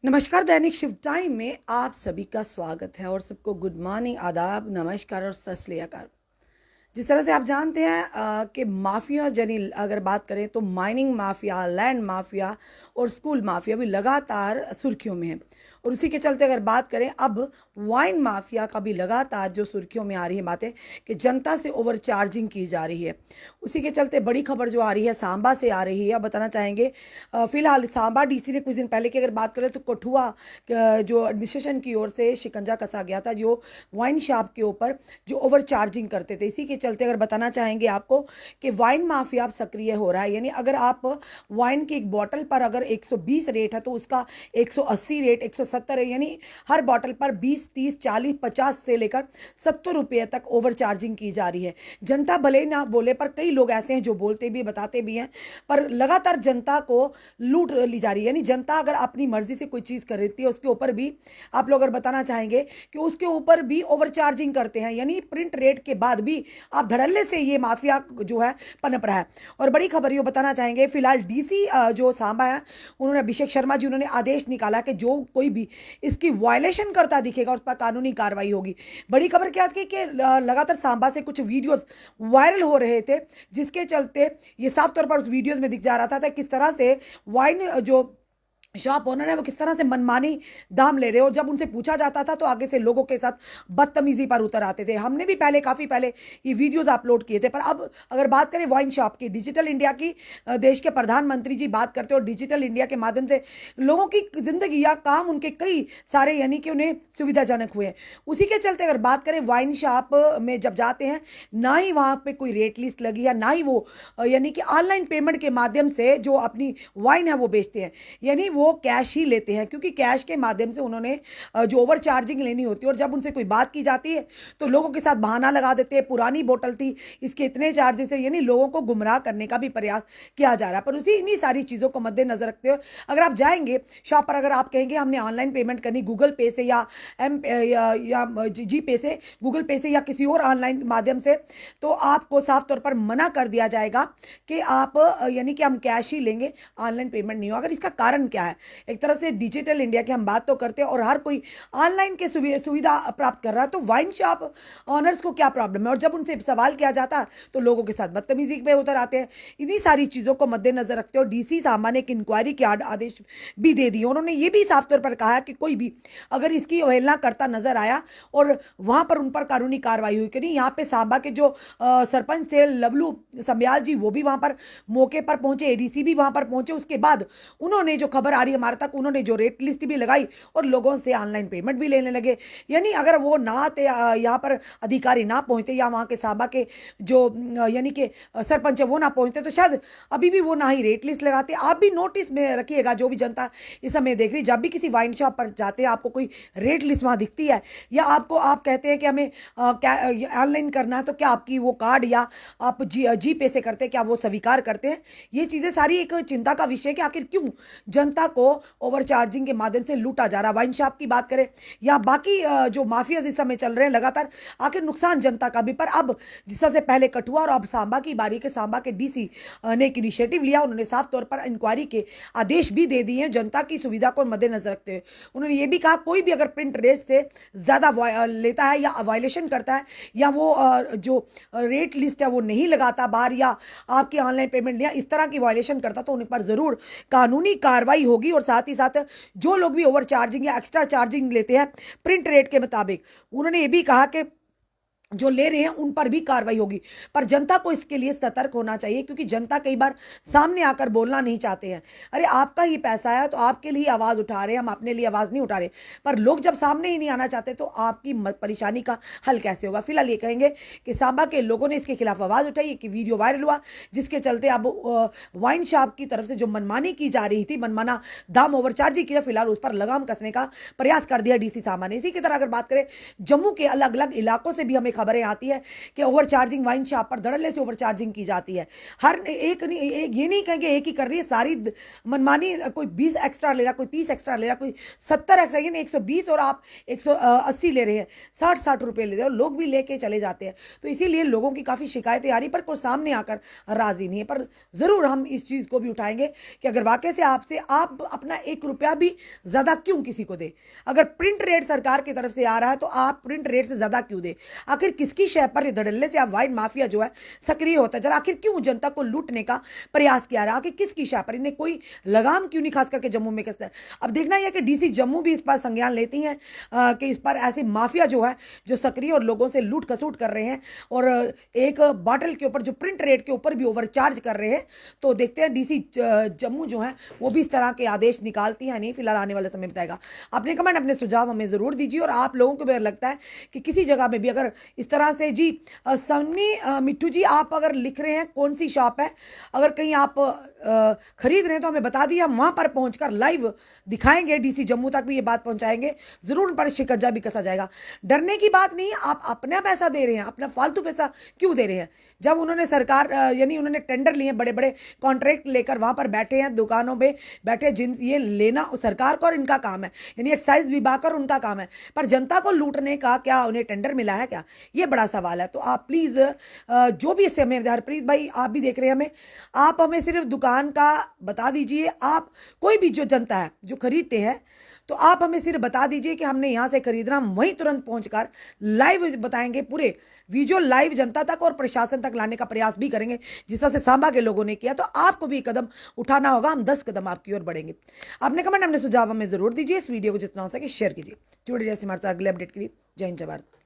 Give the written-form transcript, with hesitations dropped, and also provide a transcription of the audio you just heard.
नमस्कार। दैनिक शिव टाइम में आप सभी का स्वागत है और सबको गुड मॉर्निंग, आदाब, नमस्कार और सत श्री अकाल। जिस तरह से आप जानते हैं कि माफिया जनी अगर बात करें तो माइनिंग माफिया, लैंड माफिया और स्कूल माफिया भी लगातार सुर्खियों में है। और उसी के चलते अगर बात करें अब वाइन माफिया का भी लगातार जो सुर्खियों में आ रही है बातें कि जनता से ओवर चार्जिंग की जा रही है। उसी के चलते बड़ी खबर जो आ रही है सांबा से आ रही है। अब बताना चाहेंगे फिलहाल सांबा डीसी ने कुछ दिन पहले की अगर बात करें तो कठुआ जो एडमिनिस्ट्रेशन की ओर से शिकंजा कसा गया था जो वाइन शॉप के ऊपर जो ओवर चार्जिंग करते थे। इसी के चलते अगर बताना चाहेंगे आपको कि वाइन माफिया अब सक्रिय हो रहा है। यानी अगर आप वाइन की एक बॉटल पर अगर 120 रेट है तो उसका 180 रेट, 170 रेट, यानी हर बॉटल पर 20, 30, 40, 50 से लेकर 70 रुपये तक ओवर चार्जिंग की जा रही है। जनता भले ना बोले पर कई लोग ऐसे हैं जो बोलते भी बताते भी हैं, पर लगातार जनता को लूट ली जा रही है। यानी जनता अगर अपनी मर्जी से कोई चीज़ खरीदती है उसके ऊपर भी आप लोग अगर बताना चाहेंगे कि उसके ऊपर भी ओवर चार्जिंग करते हैं। यानी प्रिंट रेट के बाद भी आप धड़ल्ले से ये माफिया जो है पनप रहा है। और बड़ी खबर ये बताना चाहेंगे फिलहाल डीसी जो सांबा है उन्होंने अभिषेक शर्मा जी उन्होंने आदेश निकाला कि जो कोई भी इसकी वायलेशन करता दिखेगा उस पर कानूनी कार्रवाई होगी। बड़ी खबर क्या थी कि लगातार सांबा से कुछ वीडियोस वायरल हो रहे थे जिसके चलते ये साफ तौर पर उस वीडियोस में दिख जा रहा था किस तरह से वाइन जो शॉप ओनर है वो किस तरह से मनमानी दाम ले रहे हो। जब उनसे पूछा जाता था तो आगे से लोगों के साथ बदतमीजी पर उतर आते थे। हमने भी पहले काफ़ी पहले ये वीडियोस अपलोड किए थे। पर अब अगर बात करें वाइन शॉप की, डिजिटल इंडिया की, देश के प्रधानमंत्री जी बात करते और डिजिटल इंडिया के माध्यम से लोगों की जिंदगी या काम उनके कई सारे यानी कि उन्हें सुविधाजनक हुए। उसी के चलते अगर बात करें वाइन शॉप में जब जाते हैं ना ही वहाँ पे कोई रेट लिस्ट लगी या ना ही वो यानी कि ऑनलाइन पेमेंट के माध्यम से जो अपनी वाइन है वो बेचते हैं। यानी वो कैश ही लेते हैं क्योंकि कैश के माध्यम से उन्होंने जो ओवर चार्जिंग लेनी होती है और जब उनसे कोई बात की जाती है तो लोगों के साथ बहाना लगा देते हैं, पुरानी बोतल थी इसके इतने चार्जेस है। यानी लोगों को गुमराह करने का भी प्रयास किया जा रहा है। पर उसी इन्हीं सारी चीज़ों को मद्देनजर रखते हुए अगर आप जाएंगे शॉप पर, अगर आप कहेंगे हमने ऑनलाइन पेमेंट करनी गूगल पे से या जी पे से, गूगल पे से या किसी और ऑनलाइन माध्यम से, तो आपको साफ तौर पर मना कर दिया जाएगा कि आप यानी कि हम कैश ही लेंगे, ऑनलाइन पेमेंट नहीं हो। अगर इसका कारण क्या है? एक तरह से डिजिटल इंडिया की हम बात तो करते हैं और हर कोई ऑनलाइन के सुविधा प्राप्त कर रहा है, तो वाइन शॉप ऑनर्स को क्या प्रॉब्लम है? और जब उनसे सवाल किया जाता तो लोगों के साथ बदतमीजी पे उतर आते हैं। इन्हीं सारी चीज़ों को मद्देनजर रखते हुए डीसी सांबा ने एक इंक्वायरी के आदेश भी दे दिए। उन्होंने ये भी साफ तौर पर कहा कि कोई भी अगर इसकी अवहेलना करता नजर आया और वहां पर उन पर कानूनी कार्रवाई हुई। कि नहीं, यहाँ पे सांबा के जो सरपंच थे लवलू समयाल जी वो भी वहां पर मौके पर पहुंचे, एडीसी भी वहां पर पहुंचे। उसके बाद उन्होंने जो खबर आ रही है हमारे तक, उन्होंने जो रेट लिस्ट भी लगाई और लोगों से ऑनलाइन पेमेंट भी लेने लगे। यानी अगर वो ना आते, यहाँ पर अधिकारी ना पहुंचते या वहाँ के सांबा के जो यानी कि सरपंच है वो ना पहुंचते तो शायद अभी भी वो ना ही रेट लिस्ट लगाते। आप भी नोटिस में रखिएगा, जो भी जनता इस समय देख रही, जब भी किसी वाइन शॉप पर जाते हैं आपको कोई रेट लिस्ट वहाँ दिखती है या आपको आप कहते हैं कि हमें ऑनलाइन करना है, तो क्या आपकी वो कार्ड या आप जी पे से करते हैं, क्या वो स्वीकार करते हैं? ये चीज़ें सारी एक चिंता का विषय है कि आखिर क्यों जनता को ओवर चार्जिंग के माध्यम से लूटा जा रहा है। वाइन शॉप की बात करें या बाकी जो माफिया इस समय चल रहे हैं लगातार, आखिर नुकसान जनता का भी। पर अब जिस तरह से पहले कठुआ और अब सांबा की बारी के सांबा के डीसी ने एक इनिशिएटिव लिया। उन्होंने साफ तौर पर इंक्वायरी के आदेश भी दे दिए हैं जनता की सुविधा को मद्देनजर रखते हुए। उन्होंने ये भी कहा कोई भी अगर प्रिंट रेट से ज़्यादा लेता है या वायलेशन करता है या वो जो रेट लिस्ट है वो नहीं लगाता बाहर या आपकी ऑनलाइन पेमेंट या इस तरह की वायलेशन करता तो उन पर ज़रूर कानूनी कार्रवाई होगी। और साथ ही साथ जो लोग भी ओवर चार्जिंग या एक्स्ट्रा चार्जिंग लेते हैं प्रिंट रेट के मुताबिक, उन्होंने ये भी कहा कि जो ले रहे हैं उन पर भी कार्रवाई होगी। पर जनता को इसके लिए सतर्क होना चाहिए क्योंकि जनता कई बार सामने आकर बोलना नहीं चाहते हैं। अरे आपका ही पैसा है तो आपके लिए आवाज़ उठा रहे हैं, हम अपने लिए आवाज़ नहीं उठा रहे। पर लोग जब सामने ही नहीं आना चाहते तो आपकी परेशानी का हल कैसे होगा? फिलहाल ये कहेंगे कि सांबा के लोगों ने इसके खिलाफ आवाज़ उठाई, कि वीडियो वायरल हुआ जिसके चलते अब वाइन शॉप की तरफ से जो मनमानी की जा रही थी, मनमाना दाम ओवर चार्जिंग किया, फिलहाल उस पर लगाम कसने का प्रयास कर दिया डीसी सांबा ने। इसी की तरह अगर बात करें जम्मू के अलग अलग इलाकों से भी हमें खबरें आती है कि ओवर चार्जिंग वाइन शॉप पर धड़ल्ले से ओवर चार्जिंग की जाती है। हर एक नहीं, एक ये नहीं कहेंगे एक ही कर रही है, सारी मनमानी, कोई 20 एक्स्ट्रा ले रहा, कोई 30 एक्स्ट्रा ले रहा, कोई 70 एक्स्ट्रा, यानी 120 और आप 180 ले रहे हैं, 60-60 रुपये ले रहे हो, लोग भी लेके चले जाते हैं। तो इसीलिए लोगों की काफ़ी शिकायतें आ रही, पर कोई सामने आकर राजी नहीं है। पर ज़रूर हम इस चीज़ को भी उठाएंगे कि अगर वाकई से आपसे आप अपना 1 रुपया भी ज़्यादा क्यों किसी को दे। अगर प्रिंट रेट सरकार की तरफ से आ रहा है तो आप प्रिंट रेट से ज़्यादा क्यों दे। आखिर किसकी शय पर धड़ल्ले से आप वाइन माफिया जो है सक्रिय होता है, जरा आखिर क्यों जनता को लूटने का प्रयास किया रहा है, आखिर किसकी शय पर, इन्हें कोई लगाम क्यों नहीं, खास करके जम्मू में किसका। अब देखना यह कि डीसी जम्मू भी इस पर संज्ञान लेती हैं कि इस पर ऐसे माफिया जो है जो सक्रिय और लोगों से लूट खसूट कर रहे हैं और एक बॉटल के ऊपर जो प्रिंट रेट के ऊपर भी ओवरचार्ज कर रहे हैं। तो देखते हैं डीसी जम्मू जो है वो भी इस तरह के आदेश निकालती है नहीं, फिलहाल आने वाले समय बताएगा। अपने कमेंट अपने सुझाव हमें ज़रूर दीजिए और आप लोगों को भी अगर लगता है कि किसी जगह में भी अगर इस तरह से जी सन्नी मिट्टू जी आप अगर लिख रहे हैं कौन सी शॉप है, अगर कहीं आप खरीद रहे हैं तो हमें बता दिए, हम वहाँ पर पहुँचकर लाइव दिखाएंगे, डीसी जम्मू तक भी ये बात पहुँचाएंगे, ज़रूर उन पर शिकंजा भी कसा जाएगा। डरने की बात नहीं है, आप अपना पैसा दे रहे हैं, अपना फालतू पैसा क्यों दे रहे हैं। जब उन्होंने सरकार यानी उन्होंने टेंडर लिए, बड़े बड़े कॉन्ट्रैक्ट लेकर वहाँ पर बैठे हैं, दुकानों में बैठे, जिन ये लेना सरकार का और इनका काम है, यानी एक्साइज विभाग का और उनका काम है, पर जनता को लूटने का क्या उन्हें टेंडर मिला है क्या, ये बड़ा सवाल है। तो आप प्लीज़ जो भी इससे हमें हरप्रीत भाई आप भी देख रहे हैं हमें, आप हमें सिर्फ दुकान का बता दीजिए, आप कोई भी जो जनता है जो खरीदते हैं तो आप हमें सिर्फ बता दीजिए कि हमने यहाँ से खरीदना, हम वहीं तुरंत पहुंचकर लाइव बताएंगे, पूरे विजुअल लाइव जनता तक और प्रशासन तक लाने का प्रयास भी करेंगे, जिस तरह से सांबा के लोगों ने किया। तो आपको भी कदम उठाना होगा, हम 10 कदम आपकी ओर बढ़ेंगे। अपने कमेंट अपने सुझाव हमें जरूर दीजिए, इस वीडियो को जितना हो सके शेयर कीजिए। जुड़े रहिए हमारे साथ अगले अपडेट के लिए। जय हिंद जय भारत।